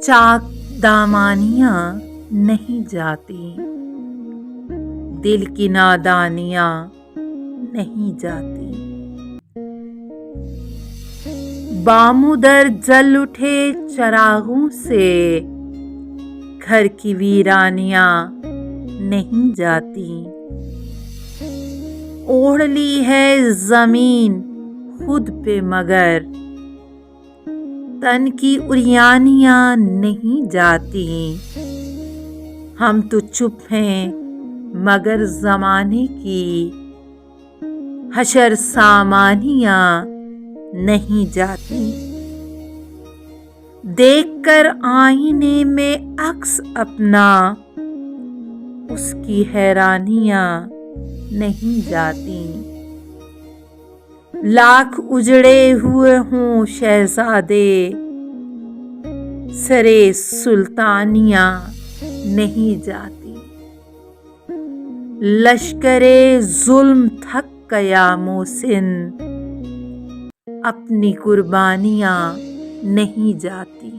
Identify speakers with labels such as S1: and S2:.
S1: چاک دامانیاں نہیں جاتی، دل کی نادانیاں نہیں جاتی۔ باموں در جل اٹھے چراغوں سے گھر کی ویرانیاں نہیں جاتی۔ اوڑھ لی ہے زمین خود پہ مگر تن کی عریانیاں نہیں جاتی۔ ہم تو چپ ہیں مگر زمانے کی حشر سامانیاں نہیں جاتی۔ دیکھ کر آئینے میں عکس اپنا اس کی حیرانیاں نہیں جاتی۔ لاکھ اجڑے ہوئے ہوں شہزادے سرِ سلطانیاں نہیں جاتی۔ لشکر ظلم تھک گیا محسن اپنی قربانیاں نہیں جاتی۔